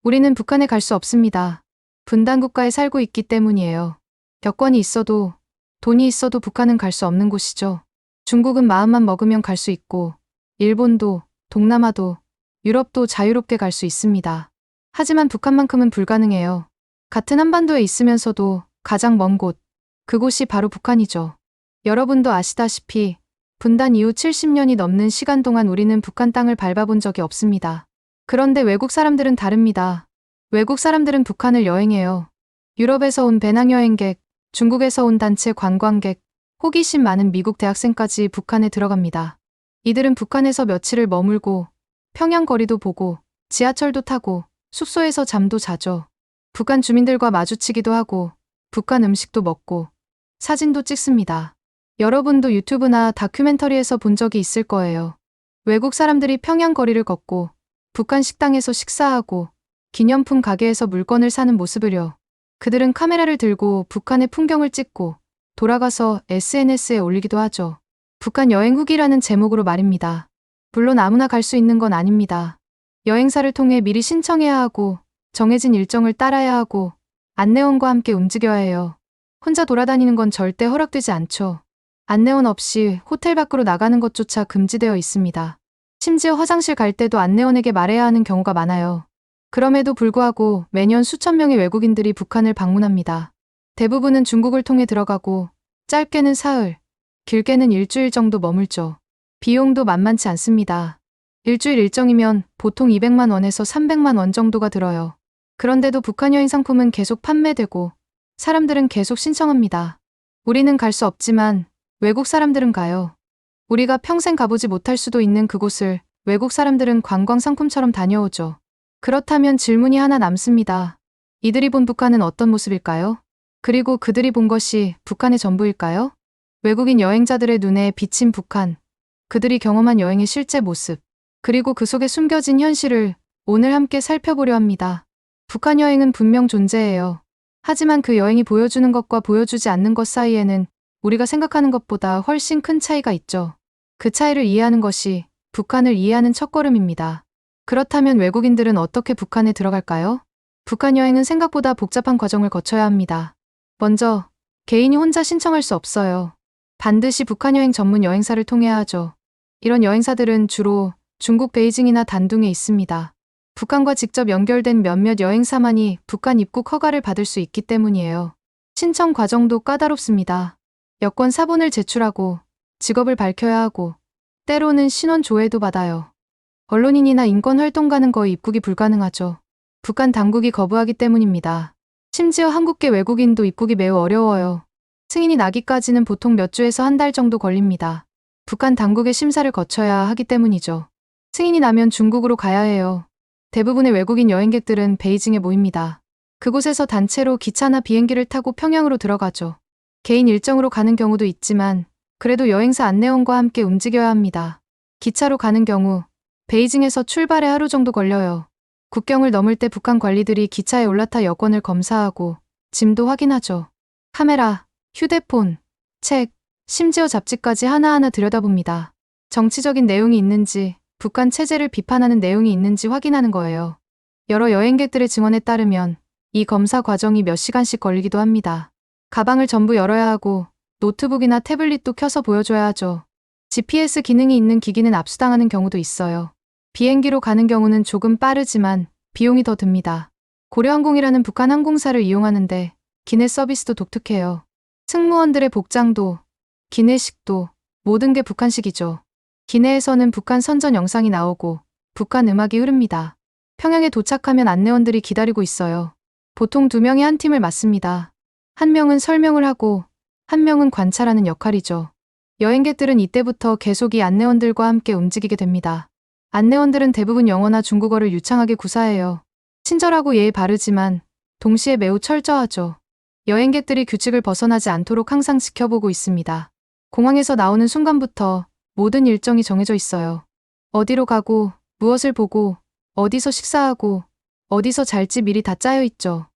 우리는 북한에 갈 수 없습니다. 분단 국가에 살고 있기 때문이에요. 여권이 있어도 돈이 있어도 북한은 갈 수 없는 곳이죠. 중국은 마음만 먹으면 갈 수 있고 일본도 동남아도 유럽도 자유롭게 갈 수 있습니다. 하지만 북한만큼은 불가능해요. 같은 한반도에 있으면서도 가장 먼 곳, 그곳이 바로 북한이죠. 여러분도 아시다시피 분단 이후 70년이 넘는 시간 동안 우리는 북한 땅을 밟아본 적이 없습니다. 그런데 외국 사람들은 다릅니다. 외국 사람들은 북한을 여행해요. 유럽에서 온 배낭여행객, 중국에서 온 단체 관광객, 호기심 많은 미국 대학생까지 북한에 들어갑니다. 이들은 북한에서 며칠을 머물고 평양 거리도 보고 지하철도 타고 숙소에서 잠도 자죠. 북한 주민들과 마주치기도 하고 북한 음식도 먹고 사진도 찍습니다. 여러분도 유튜브나 다큐멘터리에서 본 적이 있을 거예요. 외국 사람들이 평양 거리를 걷고 북한 식당에서 식사하고 기념품 가게에서 물건을 사는 모습을요. 그들은 카메라를 들고 북한의 풍경을 찍고 돌아가서 SNS에 올리기도 하죠. 북한 여행 후기라는 제목으로 말입니다. 물론 아무나 갈 수 있는 건 아닙니다. 여행사를 통해 미리 신청해야 하고 정해진 일정을 따라야 하고 안내원과 함께 움직여야 해요. 혼자 돌아다니는 건 절대 허락되지 않죠. 안내원 없이 호텔 밖으로 나가는 것조차 금지되어 있습니다. 심지어 화장실 갈 때도 안내원에게 말해야 하는 경우가 많아요. 그럼에도 불구하고 매년 수천 명의 외국인들이 북한을 방문합니다. 대부분은 중국을 통해 들어가고 짧게는 사흘, 길게는 일주일 정도 머물죠. 비용도 만만치 않습니다. 일주일 일정이면 보통 200만 원에서 300만 원 정도가 들어요. 그런데도 북한 여행 상품은 계속 판매되고 사람들은 계속 신청합니다. 우리는 갈 수 없지만 외국 사람들은 가요. 우리가 평생 가보지 못할 수도 있는 그곳을 외국 사람들은 관광 상품처럼 다녀오죠. 그렇다면 질문이 하나 남습니다. 이들이 본 북한은 어떤 모습일까요? 그리고 그들이 본 것이 북한의 전부일까요? 외국인 여행자들의 눈에 비친 북한, 그들이 경험한 여행의 실제 모습, 그리고 그 속에 숨겨진 현실을 오늘 함께 살펴보려 합니다. 북한 여행은 분명 존재해요. 하지만 그 여행이 보여주는 것과 보여주지 않는 것 사이에는 우리가 생각하는 것보다 훨씬 큰 차이가 있죠. 그 차이를 이해하는 것이 북한을 이해하는 첫걸음입니다. 그렇다면 외국인들은 어떻게 북한에 들어갈까요? 북한 여행은 생각보다 복잡한 과정을 거쳐야 합니다. 먼저, 개인이 혼자 신청할 수 없어요. 반드시 북한 여행 전문 여행사를 통해야 하죠. 이런 여행사들은 주로 중국 베이징이나 단둥에 있습니다. 북한과 직접 연결된 몇몇 여행사만이 북한 입국 허가를 받을 수 있기 때문이에요. 신청 과정도 까다롭습니다. 여권 사본을 제출하고 직업을 밝혀야 하고 때로는 신원 조회도 받아요. 언론인이나 인권활동가는 거의 입국이 불가능하죠. 북한 당국이 거부하기 때문입니다. 심지어 한국계 외국인도 입국이 매우 어려워요. 승인이 나기까지는 보통 몇 주에서 한 달 정도 걸립니다. 북한 당국의 심사를 거쳐야 하기 때문이죠. 승인이 나면 중국으로 가야 해요. 대부분의 외국인 여행객들은 베이징에 모입니다. 그곳에서 단체로 기차나 비행기를 타고 평양으로 들어가죠. 개인 일정으로 가는 경우도 있지만 그래도 여행사 안내원과 함께 움직여야 합니다. 기차로 가는 경우 베이징에서 출발에 하루 정도 걸려요. 국경을 넘을 때 북한 관리들이 기차에 올라타 여권을 검사하고 짐도 확인하죠. 카메라, 휴대폰, 책, 심지어 잡지까지 하나하나 들여다봅니다. 정치적인 내용이 있는지, 북한 체제를 비판하는 내용이 있는지 확인하는 거예요. 여러 여행객들의 증언에 따르면 이 검사 과정이 몇 시간씩 걸리기도 합니다. 가방을 전부 열어야 하고 노트북이나 태블릿도 켜서 보여줘야 하죠. GPS 기능이 있는 기기는 압수당하는 경우도 있어요. 비행기로 가는 경우는 조금 빠르지만 비용이 더 듭니다. 고려항공이라는 북한 항공사를 이용하는데 기내 서비스도 독특해요. 승무원들의 복장도, 기내식도 모든 게 북한식이죠. 기내에서는 북한 선전 영상이 나오고 북한 음악이 흐릅니다. 평양에 도착하면 안내원들이 기다리고 있어요. 보통 2명이 한 팀을 맡습니다. 한 명은 설명을 하고 한 명은 관찰하는 역할이죠. 여행객들은 이때부터 계속 이 안내원들과 함께 움직이게 됩니다. 안내원들은 대부분 영어나 중국어를 유창하게 구사해요. 친절하고 예의 바르지만 동시에 매우 철저하죠. 여행객들이 규칙을 벗어나지 않도록 항상 지켜보고 있습니다. 공항에서 나오는 순간부터 모든 일정이 정해져 있어요. 어디로 가고, 무엇을 보고, 어디서 식사하고, 어디서 잘지 미리 다 짜여 있죠.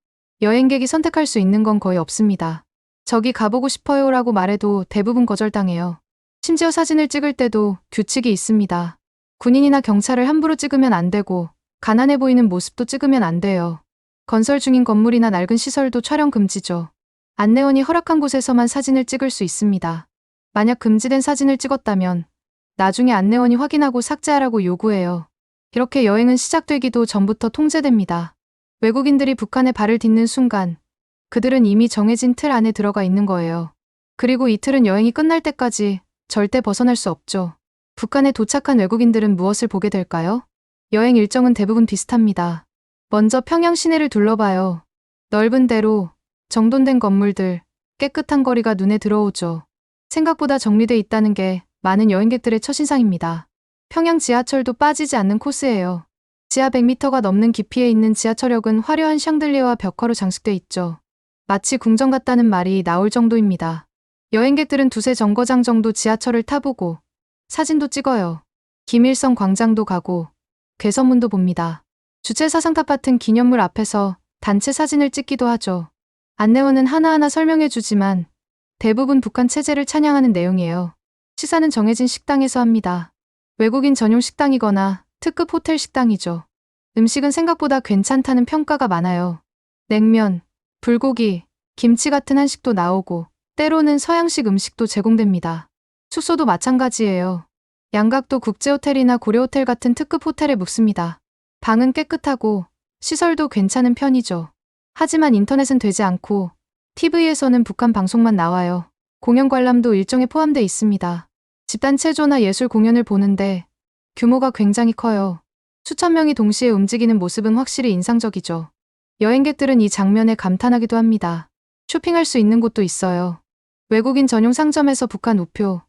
여행객이 선택할 수 있는 건 거의 없습니다. 저기 가보고 싶어요 라고 말해도 대부분 거절당해요. 심지어 사진을 찍을 때도 규칙이 있습니다. 군인이나 경찰을 함부로 찍으면 안 되고 가난해 보이는 모습도 찍으면 안 돼요. 건설 중인 건물이나 낡은 시설도 촬영 금지죠. 안내원이 허락한 곳에서만 사진을 찍을 수 있습니다. 만약 금지된 사진을 찍었다면 나중에 안내원이 확인하고 삭제하라고 요구해요. 이렇게 여행은 시작되기도 전부터 통제됩니다. 외국인들이 북한에 발을 딛는 순간 그들은 이미 정해진 틀 안에 들어가 있는 거예요. 그리고 이 틀은 여행이 끝날 때까지 절대 벗어날 수 없죠. 북한에 도착한 외국인들은 무엇을 보게 될까요? 여행 일정은 대부분 비슷합니다. 먼저 평양 시내를 둘러봐요. 넓은 대로, 정돈된 건물들, 깨끗한 거리가 눈에 들어오죠. 생각보다 정리돼 있다는 게 많은 여행객들의 첫인상입니다. 평양 지하철도 빠지지 않는 코스예요. 지하 100m가 넘는 깊이에 있는 지하철역은 화려한 샹들리에와 벽화로 장식돼 있죠. 마치 궁전 같다는 말이 나올 정도입니다. 여행객들은 두세 정거장 정도 지하철을 타보고 사진도 찍어요. 김일성 광장도 가고 괴선문도 봅니다. 주체사상탑 같은 기념물 앞에서 단체 사진을 찍기도 하죠. 안내원은 하나하나 설명해주지만 대부분 북한 체제를 찬양하는 내용이에요. 식사는 정해진 식당에서 합니다. 외국인 전용 식당이거나 특급 호텔 식당이죠. 음식은 생각보다 괜찮다는 평가가 많아요. 냉면, 불고기, 김치 같은 한식도 나오고 때로는 서양식 음식도 제공됩니다. 숙소도 마찬가지예요. 양각도 국제호텔이나 고려호텔 같은 특급 호텔에 묵습니다. 방은 깨끗하고 시설도 괜찮은 편이죠. 하지만 인터넷은 되지 않고 TV에서는 북한 방송만 나와요. 공연 관람도 일정에 포함돼 있습니다. 집단 체조나 예술 공연을 보는데 규모가 굉장히 커요. 수천 명이 동시에 움직이는 모습은 확실히 인상적이죠. 여행객들은 이 장면에 감탄하기도 합니다. 쇼핑할 수 있는 곳도 있어요. 외국인 전용 상점에서 북한 우표,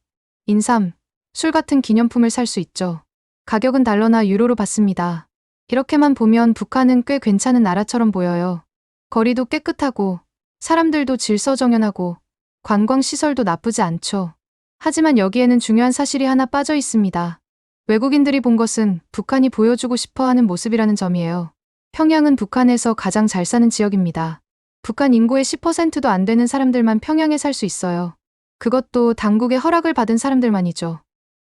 인삼, 술 같은 기념품을 살 수 있죠. 가격은 달러나 유로로 받습니다. 이렇게만 보면 북한은 꽤 괜찮은 나라처럼 보여요. 거리도 깨끗하고 사람들도 질서정연하고 관광시설도 나쁘지 않죠. 하지만 여기에는 중요한 사실이 하나 빠져 있습니다. 외국인들이 본 것은 북한이 보여주고 싶어 하는 모습이라는 점이에요. 평양은 북한에서 가장 잘 사는 지역입니다. 북한 인구의 10%도 안 되는 사람들만 평양에 살 수 있어요. 그것도 당국의 허락을 받은 사람들만이죠.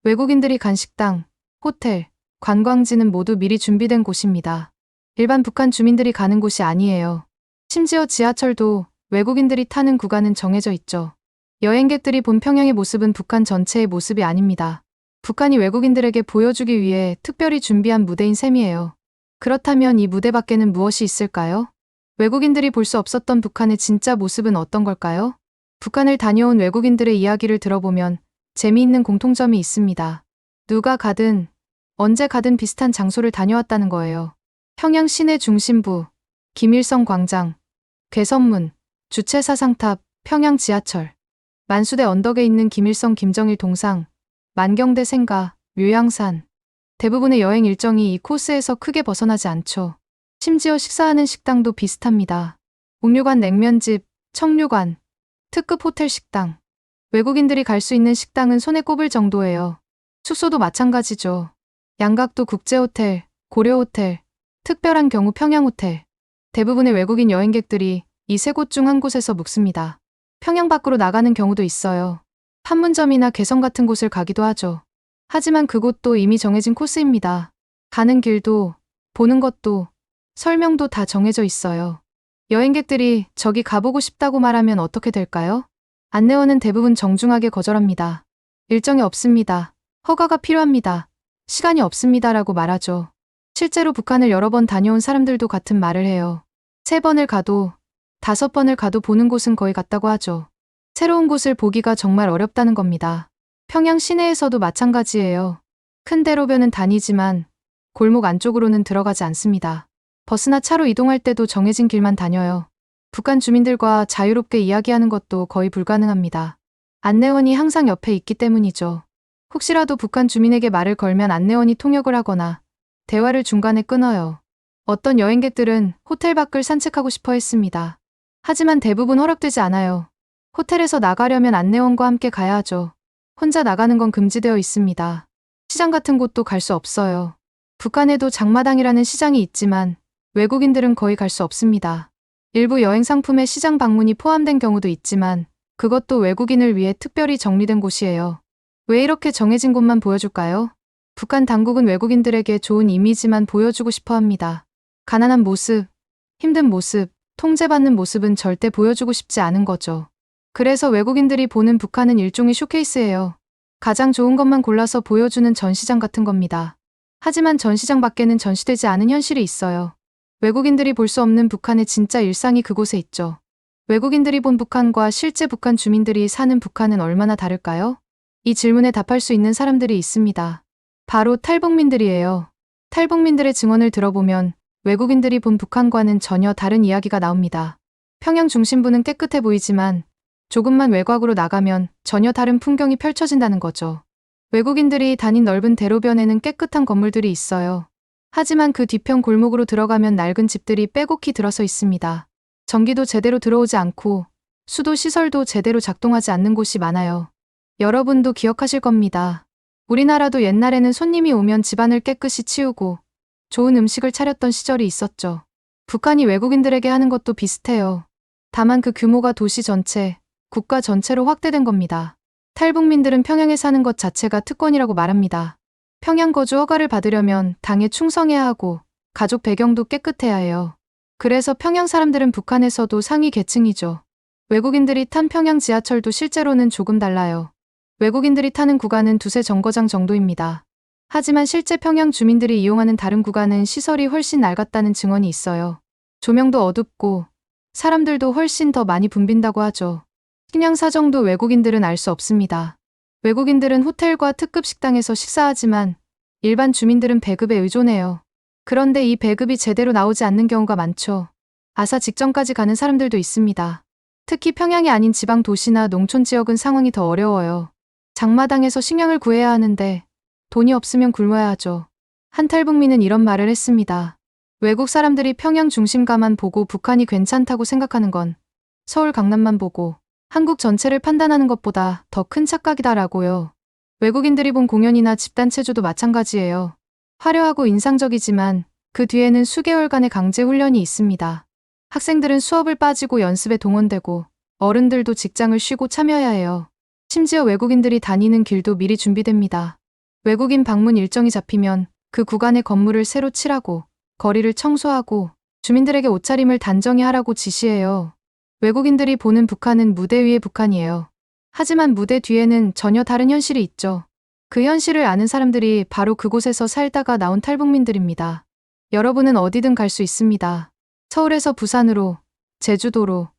외국인들이 간 식당, 호텔, 관광지는 모두 미리 준비된 곳입니다. 일반 북한 주민들이 가는 곳이 아니에요. 심지어 지하철도 외국인들이 타는 구간은 정해져 있죠. 여행객들이 본 평양의 모습은 북한 전체의 모습이 아닙니다. 북한이 외국인들에게 보여주기 위해 특별히 준비한 무대인 셈이에요. 그렇다면 이 무대 밖에는 무엇이 있을까요? 외국인들이 볼 수 없었던 북한의 진짜 모습은 어떤 걸까요? 북한을 다녀온 외국인들의 이야기를 들어보면 재미있는 공통점이 있습니다. 누가 가든 언제 가든 비슷한 장소를 다녀왔다는 거예요. 평양 시내 중심부, 김일성 광장, 괴선문, 주체사상탑, 평양 지하철, 만수대 언덕에 있는 김일성 김정일 동상, 만경대 생가, 묘양산. 대부분의 여행 일정이 이 코스에서 크게 벗어나지 않죠. 심지어 식사하는 식당도 비슷합니다. 옥류관 냉면집, 청류관, 특급 호텔 식당. 외국인들이 갈 수 있는 식당은 손에 꼽을 정도예요. 숙소도 마찬가지죠. 양각도 국제호텔, 고려호텔, 특별한 경우 평양호텔. 대부분의 외국인 여행객들이 이 세 곳 중 한 곳에서 묵습니다. 평양 밖으로 나가는 경우도 있어요. 판문점이나 개성 같은 곳을 가기도 하죠. 하지만 그곳도 이미 정해진 코스입니다. 가는 길도, 보는 것도, 설명도 다 정해져 있어요. 여행객들이 저기 가보고 싶다고 말하면 어떻게 될까요? 안내원은 대부분 정중하게 거절합니다. 일정이 없습니다. 허가가 필요합니다. 시간이 없습니다라고 말하죠. 실제로 북한을 여러 번 다녀온 사람들도 같은 말을 해요. 3번을 가도 5번을 가도 보는 곳은 거의 같다고 하죠. 새로운 곳을 보기가 정말 어렵다는 겁니다. 평양 시내에서도 마찬가지예요. 큰 대로변은 다니지만 골목 안쪽으로는 들어가지 않습니다. 버스나 차로 이동할 때도 정해진 길만 다녀요. 북한 주민들과 자유롭게 이야기하는 것도 거의 불가능합니다. 안내원이 항상 옆에 있기 때문이죠. 혹시라도 북한 주민에게 말을 걸면 안내원이 통역을 하거나 대화를 중간에 끊어요. 어떤 여행객들은 호텔 밖을 산책하고 싶어 했습니다. 하지만 대부분 허락되지 않아요. 호텔에서 나가려면 안내원과 함께 가야 하죠. 혼자 나가는 건 금지되어 있습니다. 시장 같은 곳도 갈 수 없어요. 북한에도 장마당이라는 시장이 있지만 외국인들은 거의 갈 수 없습니다. 일부 여행 상품에 시장 방문이 포함된 경우도 있지만 그것도 외국인을 위해 특별히 정리된 곳이에요. 왜 이렇게 정해진 곳만 보여줄까요? 북한 당국은 외국인들에게 좋은 이미지만 보여주고 싶어 합니다. 가난한 모습, 힘든 모습, 통제받는 모습은 절대 보여주고 싶지 않은 거죠. 그래서 외국인들이 보는 북한은 일종의 쇼케이스예요. 가장 좋은 것만 골라서 보여주는 전시장 같은 겁니다. 하지만 전시장 밖에는 전시되지 않은 현실이 있어요. 외국인들이 볼 수 없는 북한의 진짜 일상이 그곳에 있죠. 외국인들이 본 북한과 실제 북한 주민들이 사는 북한은 얼마나 다를까요? 이 질문에 답할 수 있는 사람들이 있습니다. 바로 탈북민들이에요. 탈북민들의 증언을 들어보면 외국인들이 본 북한과는 전혀 다른 이야기가 나옵니다. 평양 중심부는 깨끗해 보이지만 조금만 외곽으로 나가면 전혀 다른 풍경이 펼쳐진다는 거죠. 외국인들이 다닌 넓은 대로변에는 깨끗한 건물들이 있어요. 하지만 그 뒤편 골목으로 들어가면 낡은 집들이 빼곡히 들어서 있습니다. 전기도 제대로 들어오지 않고 수도 시설도 제대로 작동하지 않는 곳이 많아요. 여러분도 기억하실 겁니다. 우리나라도 옛날에는 손님이 오면 집안을 깨끗이 치우고 좋은 음식을 차렸던 시절이 있었죠. 북한이 외국인들에게 하는 것도 비슷해요. 다만 그 규모가 도시 전체, 국가 전체로 확대된 겁니다. 탈북민들은 평양에 사는 것 자체가 특권이라고 말합니다. 평양 거주 허가를 받으려면 당에 충성해야 하고 가족 배경도 깨끗해야 해요. 그래서 평양 사람들은 북한에서도 상위 계층이죠. 외국인들이 탄 평양 지하철도 실제로는 조금 달라요. 외국인들이 타는 구간은 두세 정거장 정도입니다. 하지만 실제 평양 주민들이 이용하는 다른 구간은 시설이 훨씬 낡았다는 증언이 있어요. 조명도 어둡고 사람들도 훨씬 더 많이 붐빈다고 하죠. 식량 사정도 외국인들은 알 수 없습니다. 외국인들은 호텔과 특급 식당에서 식사하지만 일반 주민들은 배급에 의존해요. 그런데 이 배급이 제대로 나오지 않는 경우가 많죠. 아사 직전까지 가는 사람들도 있습니다. 특히 평양이 아닌 지방 도시나 농촌 지역은 상황이 더 어려워요. 장마당에서 식량을 구해야 하는데 돈이 없으면 굶어야 하죠. 한 탈북민은 이런 말을 했습니다. 외국 사람들이 평양 중심가만 보고 북한이 괜찮다고 생각하는 건 서울 강남만 보고 한국 전체를 판단하는 것보다 더 큰 착각이다라고요. 외국인들이 본 공연이나 집단체조도 마찬가지예요. 화려하고 인상적이지만 그 뒤에는 수개월간의 강제 훈련이 있습니다. 학생들은 수업을 빠지고 연습에 동원되고 어른들도 직장을 쉬고 참여해야 해요. 심지어 외국인들이 다니는 길도 미리 준비됩니다. 외국인 방문 일정이 잡히면 그 구간의 건물을 새로 칠하고 거리를 청소하고 주민들에게 옷차림을 단정히 하라고 지시해요. 외국인들이 보는 북한은 무대 위의 북한이에요. 하지만 무대 뒤에는 전혀 다른 현실이 있죠. 그 현실을 아는 사람들이 바로 그곳에서 살다가 나온 탈북민들입니다. 여러분은 어디든 갈 수 있습니다. 서울에서 부산으로, 제주도로,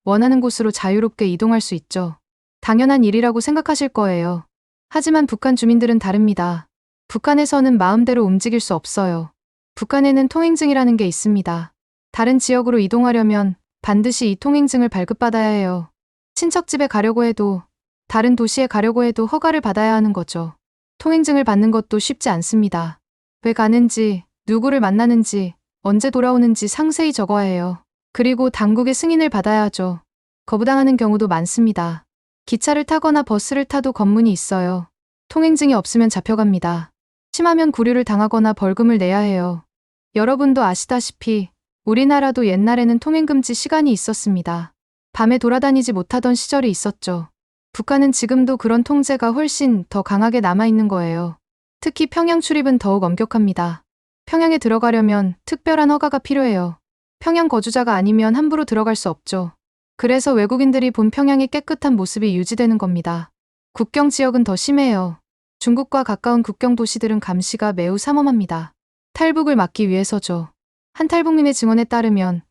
원하는 곳으로 자유롭게 이동할 수 있죠. 당연한 일이라고 생각하실 거예요. 하지만 북한 주민들은 다릅니다. 북한에서는 마음대로 움직일 수 없어요. 북한에는 통행증이라는 게 있습니다. 다른 지역으로 이동하려면 반드시 이 통행증을 발급받아야 해요. 친척집에 가려고 해도 다른 도시에 가려고 해도 허가를 받아야 하는 거죠. 통행증을 받는 것도 쉽지 않습니다. 왜 가는지, 누구를 만나는지, 언제 돌아오는지 상세히 적어야 해요. 그리고 당국의 승인을 받아야 하죠. 거부당하는 경우도 많습니다. 기차를 타거나 버스를 타도 검문이 있어요. 통행증이 없으면 잡혀갑니다. 심하면 구류를 당하거나 벌금을 내야 해요. 여러분도 아시다시피 우리나라도 옛날에는 통행금지 시간이 있었습니다. 밤에 돌아다니지 못하던 시절이 있었죠. 북한은 지금도 그런 통제가 훨씬 더 강하게 남아있는 거예요. 특히 평양 출입은 더욱 엄격합니다. 평양에 들어가려면 특별한 허가가 필요해요. 평양 거주자가 아니면 함부로 들어갈 수 없죠. 그래서 외국인들이 본 평양의 깨끗한 모습이 유지되는 겁니다. 국경 지역은 더 심해요. 중국과 가까운 국경 도시들은 감시가 매우 삼엄합니다. 탈북을 막기 위해서죠. 한 탈북민의 증언에 따르면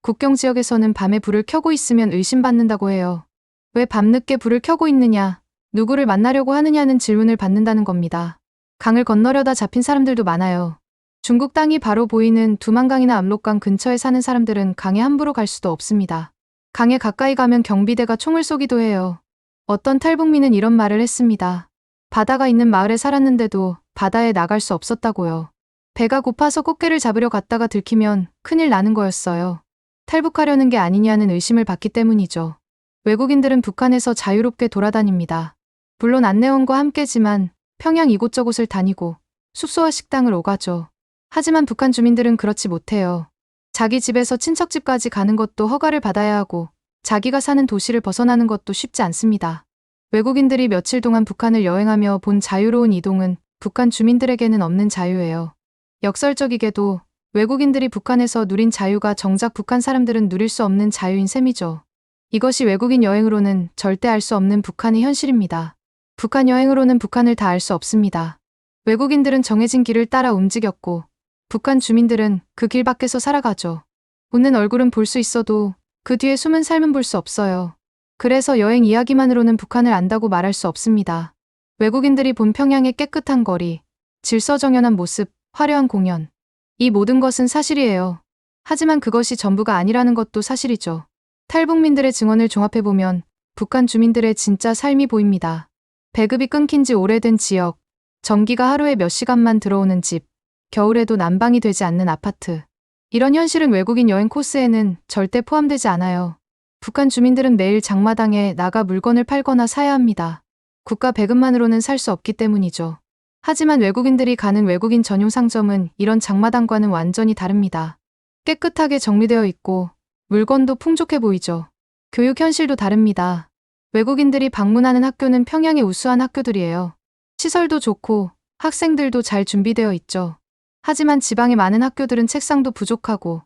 국경 지역에서는 밤에 불을 켜고 있으면 의심받는다고 해요. 왜 밤늦게 불을 켜고 있느냐, 누구를 만나려고 하느냐는 질문을 받는다는 겁니다. 강을 건너려다 잡힌 사람들도 많아요. 중국 땅이 바로 보이는 두만강이나 압록강 근처에 사는 사람들은 강에 함부로 갈 수도 없습니다. 강에 가까이 가면 경비대가 총을 쏘기도 해요. 어떤 탈북민은 이런 말을 했습니다. 바다가 있는 마을에 살았는데도 바다에 나갈 수 없었다고요. 배가 고파서 꽃게를 잡으려 갔다가 들키면 큰일 나는 거였어요. 탈북하려는 게 아니냐는 의심을 받기 때문이죠. 외국인들은 북한에서 자유롭게 돌아다닙니다. 물론 안내원과 함께지만 평양 이곳저곳을 다니고 숙소와 식당을 오가죠. 하지만 북한 주민들은 그렇지 못해요. 자기 집에서 친척집까지 가는 것도 허가를 받아야 하고 자기가 사는 도시를 벗어나는 것도 쉽지 않습니다. 외국인들이 며칠 동안 북한을 여행하며 본 자유로운 이동은 북한 주민들에게는 없는 자유예요. 역설적이게도 외국인들이 북한에서 누린 자유가 정작 북한 사람들은 누릴 수 없는 자유인 셈이죠. 이것이 외국인 여행으로는 절대 알 수 없는 북한의 현실입니다. 북한 여행으로는 북한을 다 알 수 없습니다. 외국인들은 정해진 길을 따라 움직였고 북한 주민들은 그 길 밖에서 살아가죠. 웃는 얼굴은 볼 수 있어도 그 뒤에 숨은 삶은 볼 수 없어요. 그래서 여행 이야기만으로는 북한을 안다고 말할 수 없습니다. 외국인들이 본 평양의 깨끗한 거리, 질서정연한 모습, 화려한 공연. 이 모든 것은 사실이에요. 하지만 그것이 전부가 아니라는 것도 사실이죠. 탈북민들의 증언을 종합해보면 북한 주민들의 진짜 삶이 보입니다. 배급이 끊긴 지 오래된 지역, 전기가 하루에 몇 시간만 들어오는 집, 겨울에도 난방이 되지 않는 아파트. 이런 현실은 외국인 여행 코스에는 절대 포함되지 않아요. 북한 주민들은 매일 장마당에 나가 물건을 팔거나 사야 합니다. 국가 배급만으로는 살 수 없기 때문이죠. 하지만 외국인들이 가는 외국인 전용 상점은 이런 장마당과는 완전히 다릅니다. 깨끗하게 정리되어 있고 물건도 풍족해 보이죠. 교육 현실도 다릅니다. 외국인들이 방문하는 학교는 평양의 우수한 학교들이에요. 시설도 좋고 학생들도 잘 준비되어 있죠. 하지만 지방의 많은 학교들은 책상도 부족하고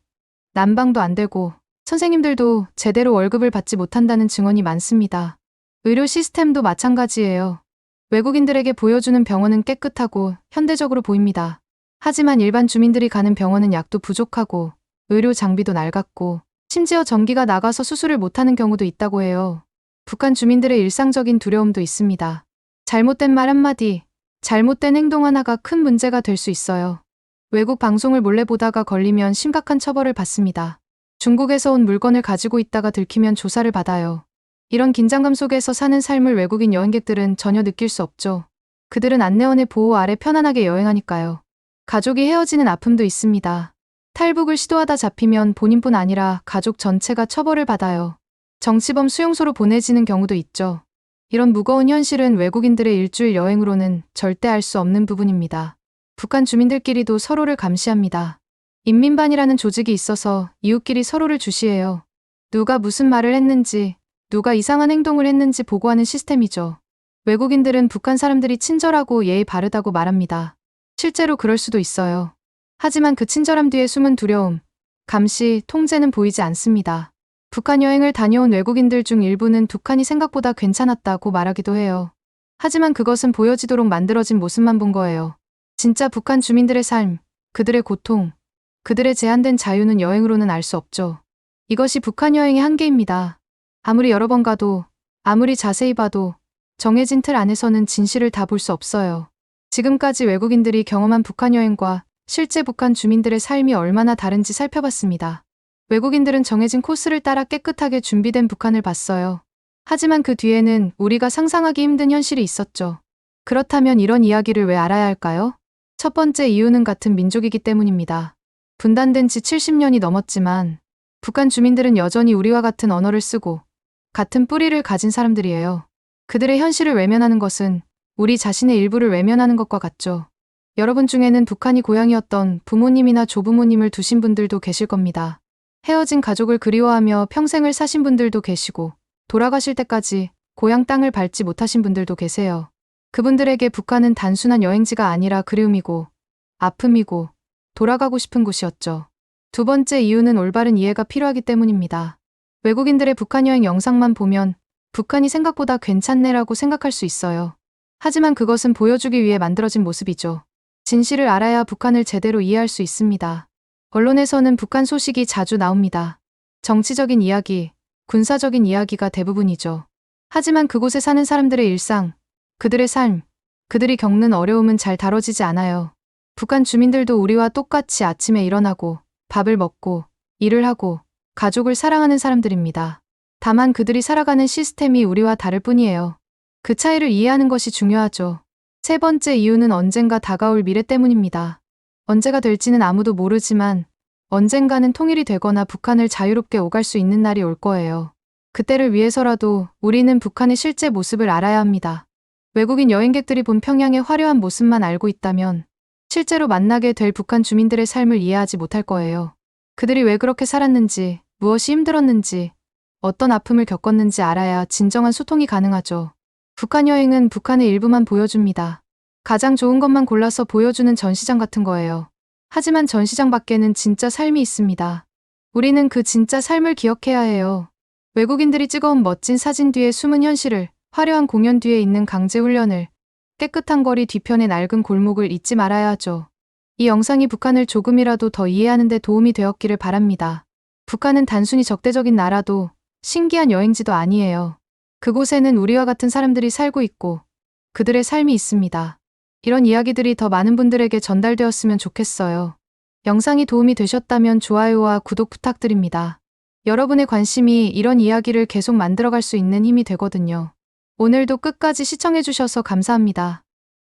난방도 안 되고 선생님들도 제대로 월급을 받지 못한다는 증언이 많습니다. 의료 시스템도 마찬가지예요. 외국인들에게 보여주는 병원은 깨끗하고 현대적으로 보입니다. 하지만 일반 주민들이 가는 병원은 약도 부족하고 의료 장비도 낡았고 심지어 전기가 나가서 수술을 못하는 경우도 있다고 해요. 북한 주민들의 일상적인 두려움도 있습니다. 잘못된 말 한마디, 잘못된 행동 하나가 큰 문제가 될 수 있어요. 외국 방송을 몰래 보다가 걸리면 심각한 처벌을 받습니다. 중국에서 온 물건을 가지고 있다가 들키면 조사를 받아요. 이런 긴장감 속에서 사는 삶을 외국인 여행객들은 전혀 느낄 수 없죠. 그들은 안내원의 보호 아래 편안하게 여행하니까요. 가족이 헤어지는 아픔도 있습니다. 탈북을 시도하다 잡히면 본인뿐 아니라 가족 전체가 처벌을 받아요. 정치범 수용소로 보내지는 경우도 있죠. 이런 무거운 현실은 외국인들의 일주일 여행으로는 절대 알 수 없는 부분입니다. 북한 주민들끼리도 서로를 감시합니다. 인민반이라는 조직이 있어서 이웃끼리 서로를 주시해요. 누가 무슨 말을 했는지, 누가 이상한 행동을 했는지 보고하는 시스템이죠. 외국인들은 북한 사람들이 친절하고 예의 바르다고 말합니다. 실제로 그럴 수도 있어요. 하지만 그 친절함 뒤에 숨은 두려움, 감시, 통제는 보이지 않습니다. 북한 여행을 다녀온 외국인들 중 일부는 북한이 생각보다 괜찮았다고 말하기도 해요. 하지만 그것은 보여지도록 만들어진 모습만 본 거예요. 진짜 북한 주민들의 삶, 그들의 고통, 그들의 제한된 자유는 여행으로는 알 수 없죠. 이것이 북한 여행의 한계입니다. 아무리 여러 번 가도, 아무리 자세히 봐도 정해진 틀 안에서는 진실을 다 볼 수 없어요. 지금까지 외국인들이 경험한 북한 여행과 실제 북한 주민들의 삶이 얼마나 다른지 살펴봤습니다. 외국인들은 정해진 코스를 따라 깨끗하게 준비된 북한을 봤어요. 하지만 그 뒤에는 우리가 상상하기 힘든 현실이 있었죠. 그렇다면 이런 이야기를 왜 알아야 할까요? 첫 번째 이유는 같은 민족이기 때문입니다. 분단된 지 70년이 넘었지만 북한 주민들은 여전히 우리와 같은 언어를 쓰고 같은 뿌리를 가진 사람들이에요. 그들의 현실을 외면하는 것은 우리 자신의 일부를 외면하는 것과 같죠. 여러분 중에는 북한이 고향이었던 부모님이나 조부모님을 두신 분들도 계실 겁니다. 헤어진 가족을 그리워하며 평생을 사신 분들도 계시고 돌아가실 때까지 고향 땅을 밟지 못하신 분들도 계세요. 그분들에게 북한은 단순한 여행지가 아니라 그리움이고 아픔이고 돌아가고 싶은 곳이었죠. 두 번째 이유는 올바른 이해가 필요하기 때문입니다. 외국인들의 북한 여행 영상만 보면 북한이 생각보다 괜찮네라고 생각할 수 있어요. 하지만 그것은 보여주기 위해 만들어진 모습이죠. 진실을 알아야 북한을 제대로 이해할 수 있습니다. 언론에서는 북한 소식이 자주 나옵니다. 정치적인 이야기, 군사적인 이야기가 대부분이죠. 하지만 그곳에 사는 사람들의 일상, 그들의 삶, 그들이 겪는 어려움은 잘 다뤄지지 않아요. 북한 주민들도 우리와 똑같이 아침에 일어나고 밥을 먹고 일을 하고 가족을 사랑하는 사람들입니다. 다만 그들이 살아가는 시스템이 우리와 다를 뿐이에요. 그 차이를 이해하는 것이 중요하죠. 세 번째 이유는 언젠가 다가올 미래 때문입니다. 언제가 될지는 아무도 모르지만 언젠가는 통일이 되거나 북한을 자유롭게 오갈 수 있는 날이 올 거예요. 그때를 위해서라도 우리는 북한의 실제 모습을 알아야 합니다. 외국인 여행객들이 본 평양의 화려한 모습만 알고 있다면 실제로 만나게 될 북한 주민들의 삶을 이해하지 못할 거예요. 그들이 왜 그렇게 살았는지, 무엇이 힘들었는지, 어떤 아픔을 겪었는지 알아야 진정한 소통이 가능하죠. 북한 여행은 북한의 일부만 보여줍니다. 가장 좋은 것만 골라서 보여주는 전시장 같은 거예요. 하지만 전시장 밖에는 진짜 삶이 있습니다. 우리는 그 진짜 삶을 기억해야 해요. 외국인들이 찍어온 멋진 사진 뒤에 숨은 현실을, 화려한 공연 뒤에 있는 강제 훈련을, 깨끗한 거리 뒤편의 낡은 골목을 잊지 말아야 하죠. 이 영상이 북한을 조금이라도 더 이해하는 데 도움이 되었기를 바랍니다. 북한은 단순히 적대적인 나라도 신기한 여행지도 아니에요. 그곳에는 우리와 같은 사람들이 살고 있고 그들의 삶이 있습니다. 이런 이야기들이 더 많은 분들에게 전달되었으면 좋겠어요. 영상이 도움이 되셨다면 좋아요와 구독 부탁드립니다. 여러분의 관심이 이런 이야기를 계속 만들어갈 수 있는 힘이 되거든요. 오늘도 끝까지 시청해주셔서 감사합니다.